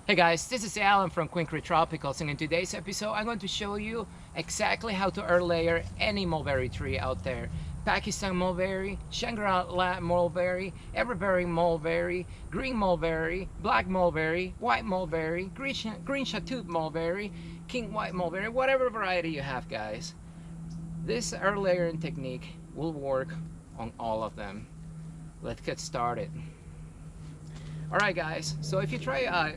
Hey guys, this is Alan from Quinkry Tropicals, and in today's episode I'm going to show you exactly how to earth layer any mulberry tree out there. Pakistan mulberry, Shangri-La mulberry, everbearing mulberry, green mulberry, black mulberry, white mulberry, green shatoot mulberry, king white mulberry, whatever variety you have, guys. This earth layering technique will work on all of them. Let's get started. Alright guys, so if you try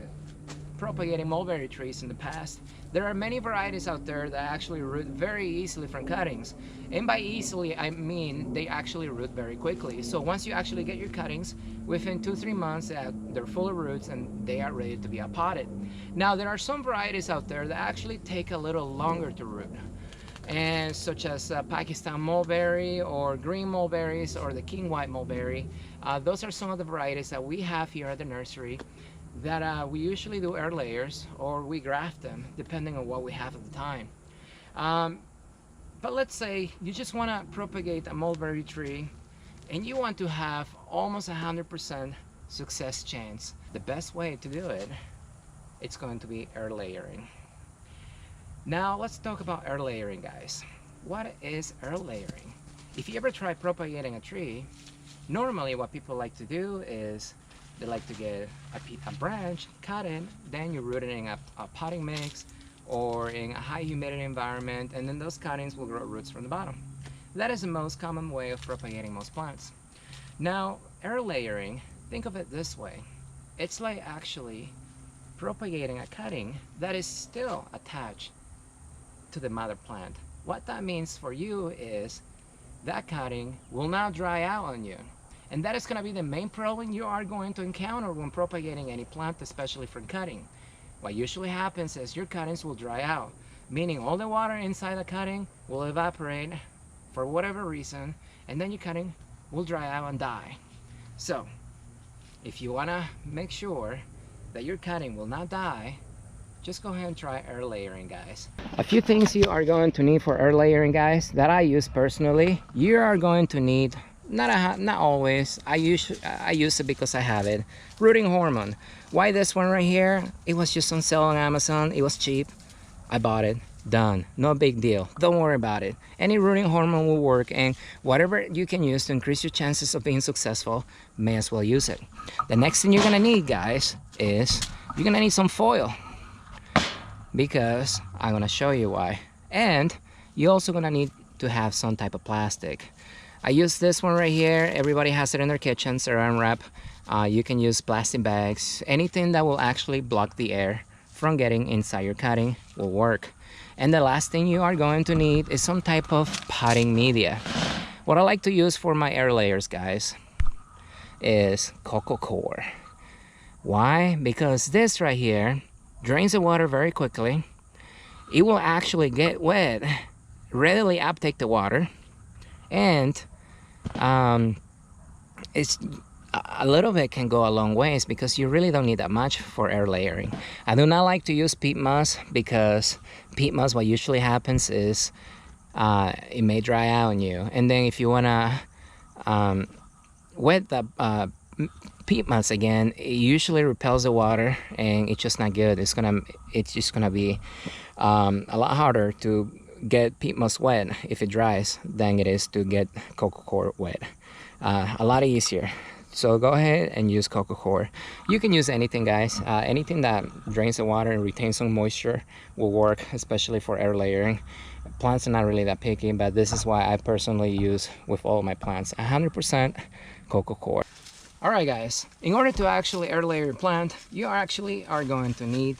propagating mulberry trees in the past, there are many varieties out there that actually root very easily from cuttings. And by easily, I mean they actually root very quickly. So once you actually get your cuttings, within 2-3 months, they're full of roots and they are ready to be potted. Now there are some varieties out there that actually take a little longer to root, and such as Pakistan mulberry or green mulberries or the king white mulberry. Those are some of the varieties that we have here at the nursery that we usually do earth layers, or we graft them depending on what we have at the time. But let's say you just want to propagate a mulberry tree and you want to have almost 100% success chance. The best way to do it, it's going to be earth layering. Now let's talk about earth layering, guys. What is earth layering? If you ever try propagating a tree, normally what people like to do is they like to get a branch, cut it, then you root it in a potting mix or in a high humidity environment, and then those cuttings will grow roots from the bottom. That is the most common way of propagating most plants. Now, earth layering, think of it this way. It's like actually propagating a cutting that is still attached to the mother plant. What that means for you is that cutting will not dry out on you. And that is going to be the main problem you are going to encounter when propagating any plant, especially from cutting. What usually happens is your cuttings will dry out, meaning all the water inside the cutting will evaporate for whatever reason, and then your cutting will dry out and die. So, if you want to make sure that your cutting will not die, just go ahead and try earth layering, guys. A few things you are going to need for earth layering, guys, that I use personally. You are going to need, not always, I use it because I have it, rooting hormone. Why this one right here? It was just on sale on Amazon. It was cheap. I bought it. Done. No big deal. Don't worry about it. Any rooting hormone will work, and whatever you can use to increase your chances of being successful, may as well use it. The next thing you're gonna need, guys, is you're gonna need some foil, because I'm gonna show you why. And you're also gonna need to have some type of plastic. I use this one right here. Everybody has it in their kitchens, Saran wrap. You can use plastic bags. Anything that will actually block the air from getting inside your cutting will work. And the last thing you are going to need is some type of potting media. What I like to use for my earth layers, guys, is coco coir. Why? Because this right here drains the water very quickly. It will actually get wet, readily uptake the water, and it's a little bit can go a long ways, because you really don't need that much for earth layering. I do not like to use peat moss, because peat moss, what usually happens is it may dry out on you, and then if you want to wet the peat moss again, it usually repels the water, and it's just not good. It's just gonna be a lot harder to get peat moss wet if it dries than it is to get coco coir wet. A lot easier. So go ahead and use coco coir. You can use anything, guys. Anything that drains the water and retains some moisture will work, especially for earth layering. Plants are not really that picky, but this is why I personally use with all my plants 100% coco coir. Alright guys, in order to actually earth layer your plant, you are going to need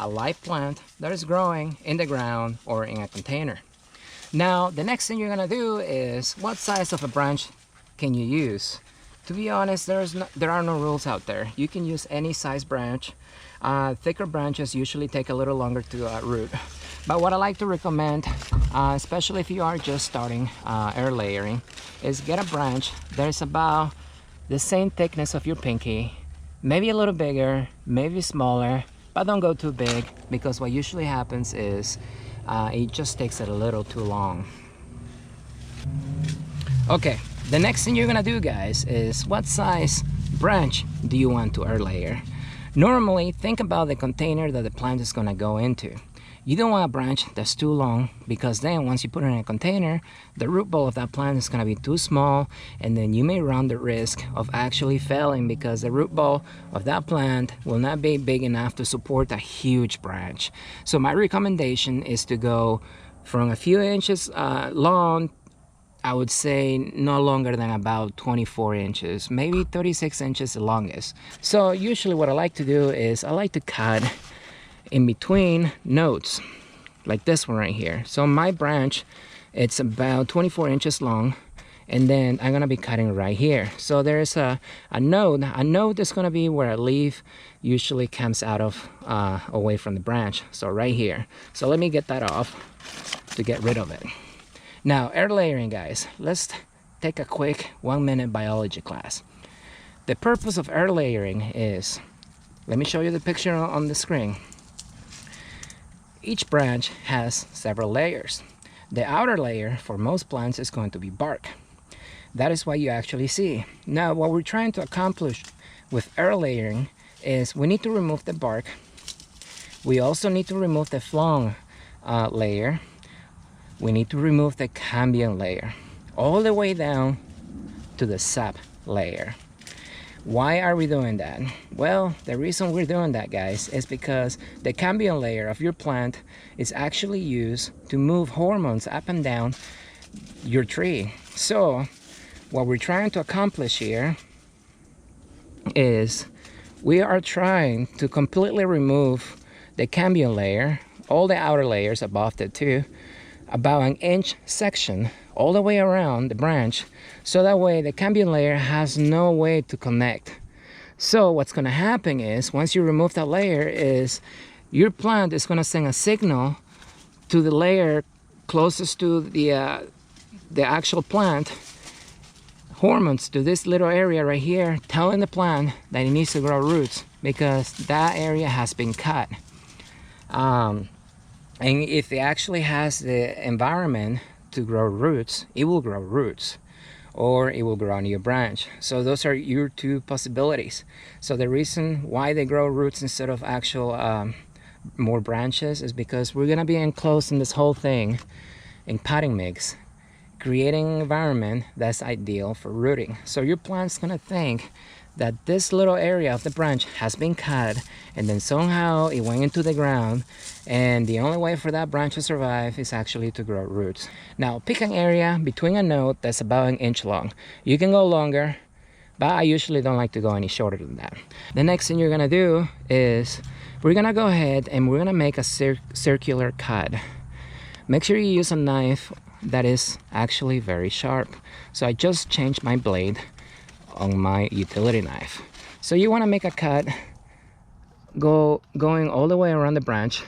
a live plant that is growing in the ground or in a container. Now the next thing you're gonna do is, what size of a branch can you use? To be honest, there are no rules out there. You can use any size branch. Thicker branches usually take a little longer to root. But what I like to recommend, especially if you are just starting earth layering, is get a branch that is about the same thickness of your pinky, maybe a little bigger, maybe smaller, but don't go too big, because what usually happens is it just takes it a little too long. Okay, the next thing you're gonna do, guys, is what size branch do you want to earth layer? Normally, think about the container that the plant is gonna go into. You don't want a branch that's too long, because then once you put it in a container, the root ball of that plant is gonna be too small, and then you may run the risk of actually failing because the root ball of that plant will not be big enough to support a huge branch. So my recommendation is to go from a few inches long, I would say no longer than about 24 inches, maybe 36 inches the longest. So usually what I like to do is I like to cut in between nodes, like this one right here. So my branch, it's about 24 inches long, and then I'm gonna be cutting right here. So there's a node. A node is gonna be where a leaf usually comes out of away from the branch. So right here. So let me get that off to get rid of it. Now, air layering, guys. Let's take a quick 1-minute biology class. The purpose of air layering is, let me show you the picture on the screen. Each branch has several layers. The outer layer for most plants is going to be bark. That is what you actually see. Now, what we're trying to accomplish with air layering is we need to remove the bark. We also need to remove the phloem layer. We need to remove the cambium layer, all the way down to the sap layer. Why are we doing that? Well, the reason we're doing that, guys, is because the cambium layer of your plant is actually used to move hormones up and down your tree. So what we're trying to accomplish here is we are trying to completely remove the cambium layer, all the outer layers above it too, about an inch section all the way around the branch, so that way the cambium layer has no way to connect. So what's going to happen is, once you remove that layer, is your plant is going to send a signal to the layer closest to the actual plant, hormones to this little area right here, telling the plant that it needs to grow roots because that area has been cut. And if it actually has the environment to grow roots, it will grow roots, or it will grow a new branch. So those are your two possibilities. So the reason why they grow roots instead of actual more branches is because we're gonna be enclosed in this whole thing in potting mix, creating an environment that's ideal for rooting. So your plant's gonna think that this little area of the branch has been cut, and then somehow it went into the ground, and the only way for that branch to survive is actually to grow roots. Now, pick an area between a node that's about 1 inch long. You can go longer, but I usually don't like to go any shorter than that. The next thing you're gonna do is we're gonna go ahead and we're gonna make a circular cut. Make sure you use a knife that is actually very sharp. So I just changed my blade on my utility knife. So you want to make a cut going all the way around the branch.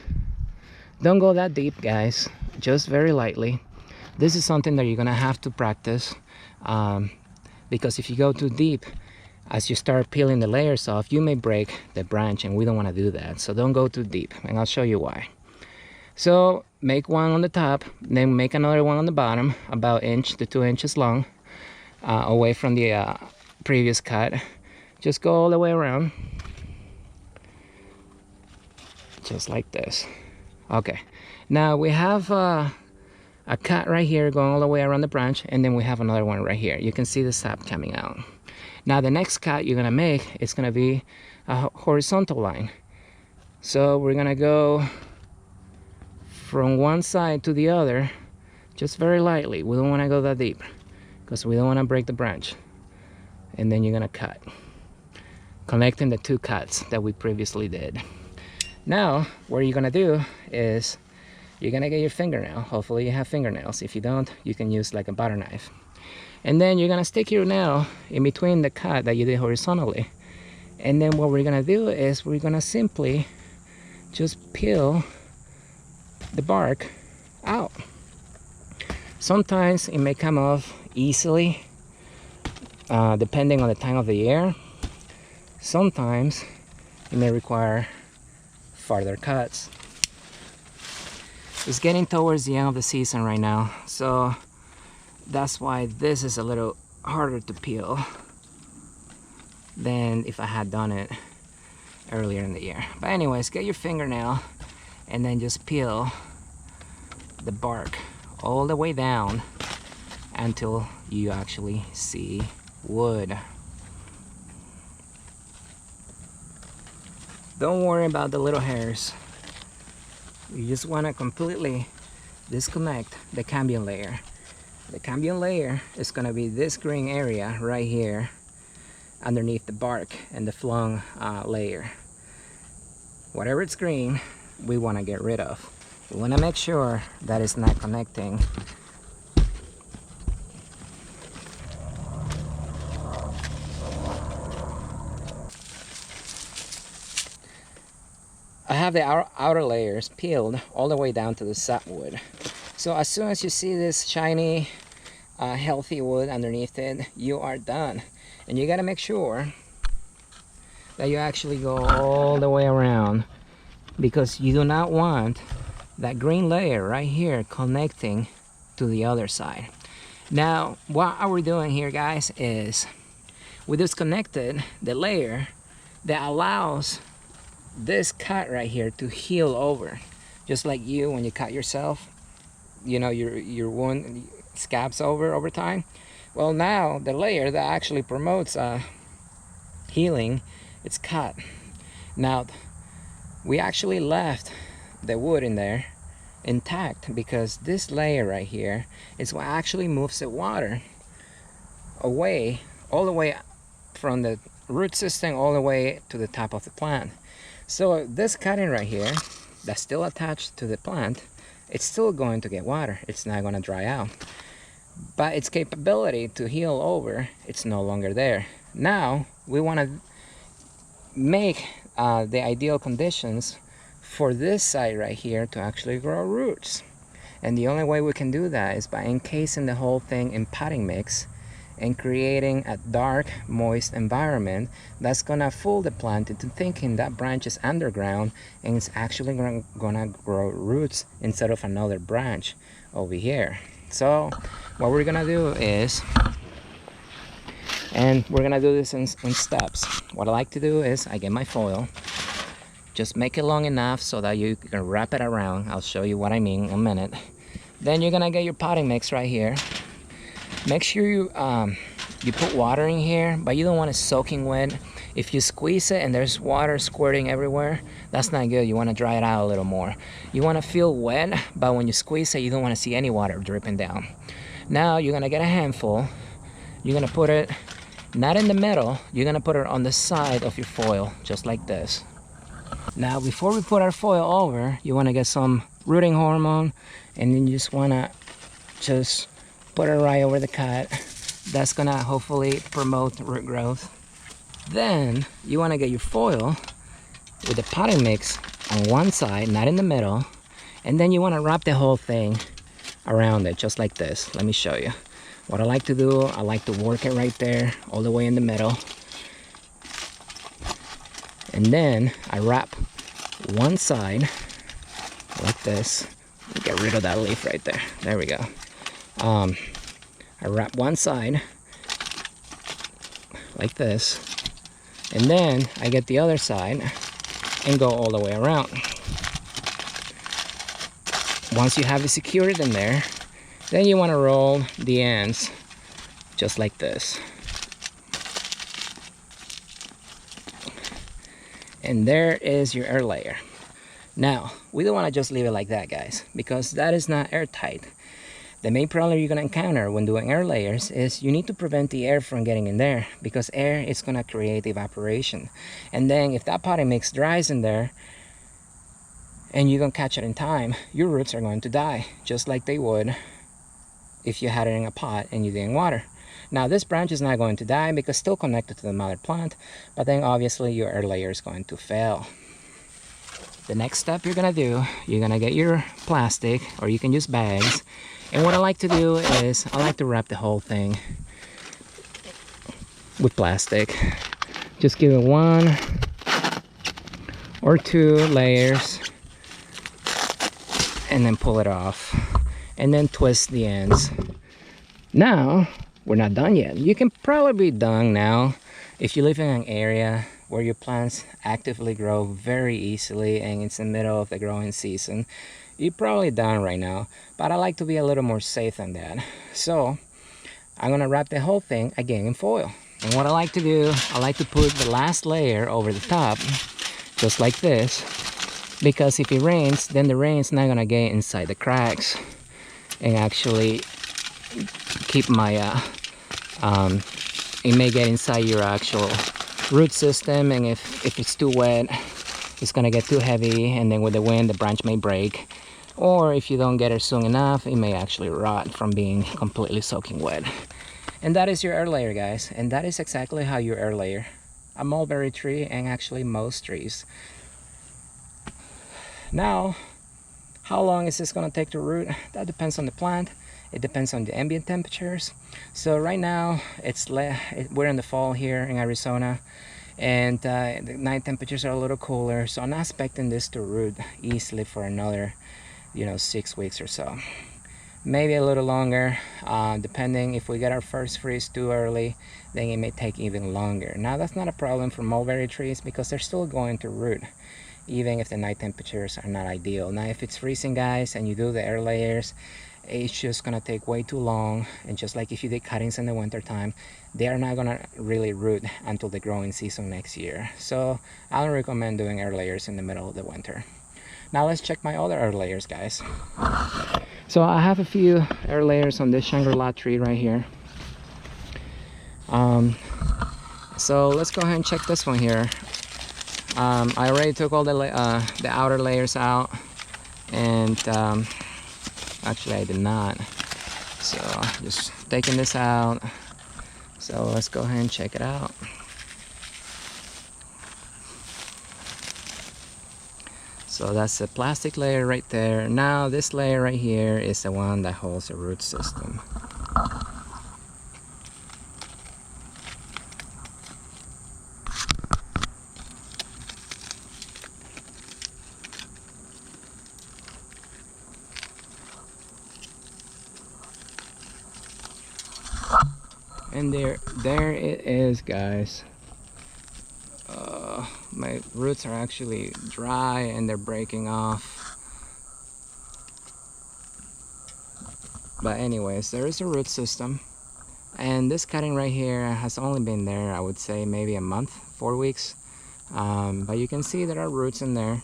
Don't go that deep, guys, just very lightly. This is something that you're gonna have to practice, because if you go too deep, as you start peeling the layers off, you may break the branch, and we don't want to do that. So don't go too deep, and I'll show you why. So make one on the top, then make another one on the bottom, about 1 to 2 inches long, away from the previous cut. Just go all the way around, just like this. Okay, now we have a cut right here going all the way around the branch, and then we have another one right here. You can see the sap coming out. Now the next cut you're gonna make is gonna be a horizontal line. So we're gonna go from one side to the other, just very lightly. We don't want to go that deep because we don't want to break the branch. And then you're gonna cut, connecting the two cuts that we previously did. Now what you're gonna do is you're gonna get your fingernail. Hopefully you have fingernails. If you don't, you can use like a butter knife, and then you're gonna stick your nail in between the cut that you did horizontally. And then what we're gonna do is we're gonna simply just peel the bark out. Sometimes it may come off easily, depending on the time of the year. Sometimes it may require further cuts. It's getting towards the end of the season right now, so that's why this is a little harder to peel than if I had done it earlier in the year. But anyways, get your fingernail and then just peel the bark all the way down until you actually see wood. Don't worry about the little hairs. You just want to completely disconnect the cambium layer. The cambium layer is going to be this green area right here underneath the bark and the phloem layer. Whatever it's green, we want to get rid of. We want to make sure that it's not connecting. I have the outer layers peeled all the way down to the sapwood. So as soon as you see this shiny, healthy wood underneath it, you are done. And you gotta make sure that you actually go all the way around, because you do not want that green layer right here connecting to the other side. Now, what we're doing here, guys, is we disconnected the layer that allows this cut right here to heal over. Just like you, when you cut yourself, you know, your wound scabs over time. Well, now the layer that actually promotes healing, it's cut. Now we actually left the wood in there intact because this layer right here is what actually moves the water away, all the way from the root system all the way to the top of the plant. So this cutting right here that's still attached to the plant, it's still going to get water. It's not going to dry out, but its capability to heal over, it's no longer there. Now we want to make the ideal conditions for this side right here to actually grow roots. And the only way we can do that is by encasing the whole thing in potting mix and creating a dark, moist environment that's gonna fool the plant into thinking that branch is underground and it's actually gonna grow roots instead of another branch over here. So what we're gonna do is, and we're gonna do this in steps. What I like to do is I get my foil, just make it long enough so that you can wrap it around. I'll show you what I mean in a minute. Then you're gonna get your potting mix right here. Make sure you put water in here, but you don't want it soaking wet. If you squeeze it and there's water squirting everywhere, that's not good. You want to dry it out a little more. You want to feel wet, but when you squeeze it, you don't want to see any water dripping down. Now you're gonna get a handful. You're gonna put it not in the middle. You're gonna put it on the side of your foil, just like this. Now before we put our foil over, you want to get some rooting hormone, and then you just want to just put it right over the cut. That's gonna hopefully promote root growth. Then you want to get your foil with the potting mix on one side, not in the middle, and then you want to wrap the whole thing around it, just like this. Let me show you. What I like to do, I like to work it right there, all the way in the middle. And then I wrap one side like this. Get rid of that leaf right there. There we go. I wrap one side like this, and then I get the other side and go all the way around. Once you have it secured in there, then you want to roll the ends just like this. And there is your air layer. Now, we don't want to just leave it like that, guys, because that is not airtight. The main problem you're going to encounter when doing air layers is you need to prevent the air from getting in there, because air is going to create evaporation. And then if that potting mix dries in there and you don't catch it in time, your roots are going to die, just like they would if you had it in a pot and you didn't water. Now this branch is not going to die because it's still connected to the mother plant, but then obviously your air layer is going to fail. The next step you're going to do, you're going to get your plastic, or you can use bags. And what I like to do is I like to wrap the whole thing with plastic. Just give it 1 or 2 layers and then pull it off, and then twist the ends. Now we're not done yet. You can probably be done now if you live in an area where your plants actively grow very easily and it's in the middle of the growing season, you're probably done right now. But I like to be a little more safe than that. So I'm gonna wrap the whole thing again in foil. And what I like to do, I like to put the last layer over the top, just like this, because if it rains, then the rain's not gonna get inside the cracks and actually keep my it may get inside your actual root system, and if it's too wet, it's gonna get too heavy, and then with the wind the branch may break, or if you don't get it soon enough, it may actually rot from being completely soaking wet. And that is your air layer, guys, and that is exactly how you air layer a mulberry tree, and actually most trees. Now, how long is this gonna take to root? That depends on the plant. It depends on the ambient temperatures. So right now we're in the fall here in Arizona, and the night temperatures are a little cooler, so I'm not expecting this to root easily for another 6 weeks or so, maybe a little longer, depending. If we get our first freeze too early, then it may take even longer. Now that's not a problem for mulberry trees because they're still going to root even if the night temperatures are not ideal. Now if it's freezing, guys, and you do the air layers, it's just gonna take way too long, and just like if you did cuttings in the winter time, they are not gonna really root until the growing season next year. So I don't recommend doing air layers in the middle of the winter. Now let's check my other air layers, guys. So I have a few air layers on this Shangri-La tree right here. So let's go ahead and check this one here. I already took all the outer layers out, and actually I did not, so just taking this out. So let's go ahead and check it out. So that's the plastic layer right there. Now this layer right here is the one that holds the root system. And there it is, guys. My roots are actually dry and they're breaking off. But anyways, there is a root system. And this cutting right here has only been there, I would say, maybe a month, 4 weeks. But you can see there are roots in there.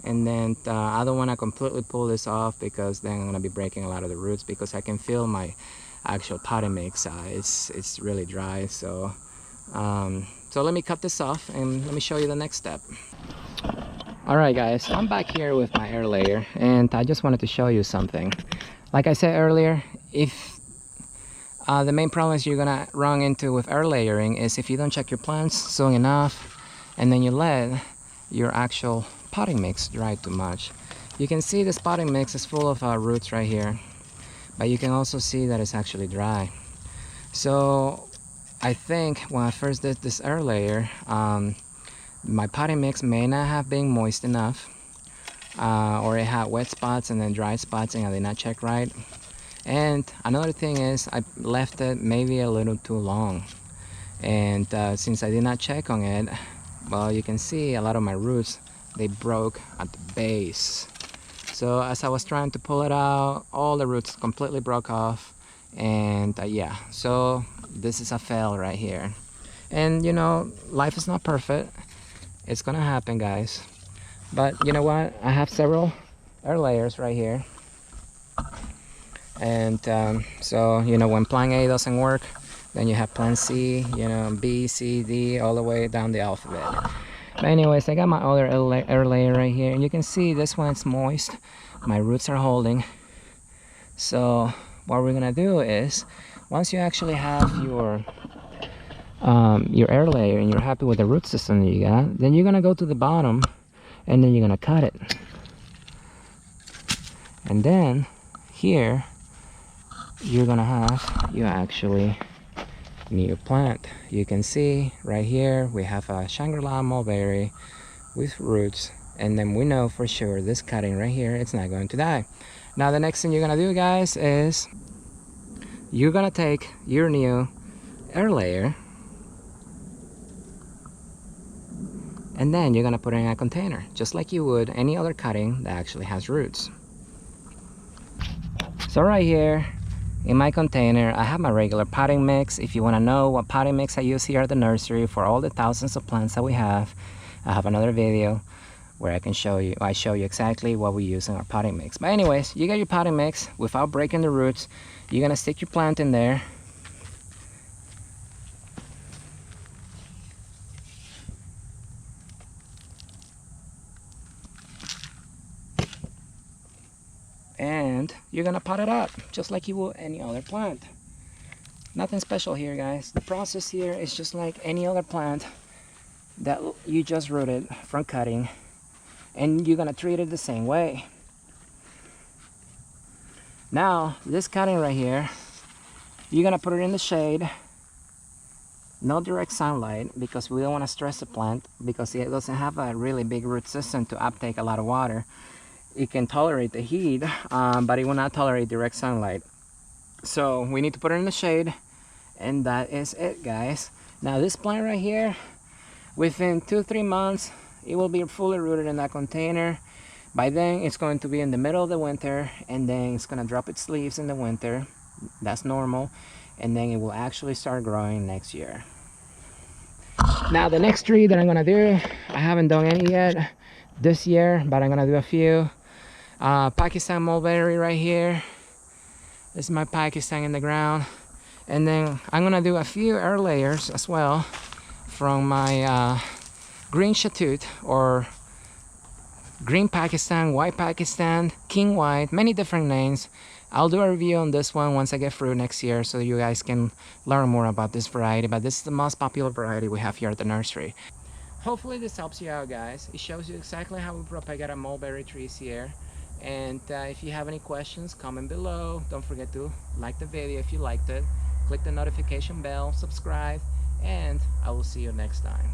And then I don't want to completely pull this off because then I'm going to be breaking a lot of the roots, because I can feel my actual potting mix. It's really dry. So let me cut this off and let me show you the next step. Alright guys, I'm back here with my air layer, and I just wanted to show you something. Like I said earlier, if the main problems you're gonna run into with air layering is if you don't check your plants soon enough, and then you let your actual potting mix dry too much. You can see this potting mix is full of roots right here, but you can also see that it's actually dry. So I think when I first did this air layer, my potting mix may not have been moist enough, or it had wet spots and then dry spots, and I did not check right. And another thing is I left it maybe a little too long, and since I did not check on it, well, you can see a lot of my roots, they broke at the base. So as I was trying to pull it out, all the roots completely broke off, and yeah, so this is a fail right here. And life is not perfect. It's gonna happen, guys. But you know what, I have several air layers right here, and so when plan A doesn't work, then you have plan C, B, C, D, all the way down the alphabet. But anyways, I got my other air layer right here, and you can see this one's moist. My roots are holding. So what we're gonna do is, once you actually have your air layer and you're happy with the root system that you got, then you're gonna go to the bottom and then you're gonna cut it. And then here you're gonna have actually new plant. You can see right here we have a Shangri-La mulberry with roots, and then we know for sure this cutting right here, it's not going to die. Now the next thing you're gonna do, guys, is you're gonna take your new air layer and then you're gonna put it in a container, just like you would any other cutting that actually has roots. So right here in my container, I have my regular potting mix. If you want to know what potting mix I use here at the nursery for all the thousands of plants that we have, I have another video where I show you exactly what we use in our potting mix. But anyways, you get your potting mix. Without breaking the roots, you're gonna stick your plant in there. And you're gonna pot it up just like you would any other plant. Nothing special here, guys. The process here is just like any other plant that you just rooted from cutting, and you're gonna treat it the same way. Now this cutting right here, you're gonna put it in the shade, no direct sunlight, because we don't want to stress the plant, because it doesn't have a really big root system to uptake a lot of water. It can tolerate the heat, but it will not tolerate direct sunlight. So we need to put it in the shade, and that is it, guys. Now this plant right here, within 2-3 months, it will be fully rooted in that container. By then it's going to be in the middle of the winter, and then it's going to drop its leaves in the winter. That's normal, and then it will actually start growing next year. Now the next tree that I'm gonna do, I haven't done any yet this year, but I'm gonna do a few. Pakistan mulberry right here. This is my Pakistan in the ground, and then I'm gonna do a few air layers as well from my green shatut, or green Pakistan, white Pakistan, king white, many different names. I'll do a review on this one once I get through next year, so you guys can learn more about this variety. But this is the most popular variety we have here at the nursery. Hopefully this helps you out, guys. It shows you exactly how we propagate our mulberry trees here. And if you have any questions, comment below. Don't forget to like the video if you liked it. Click the notification bell, subscribe, and I will see you next time.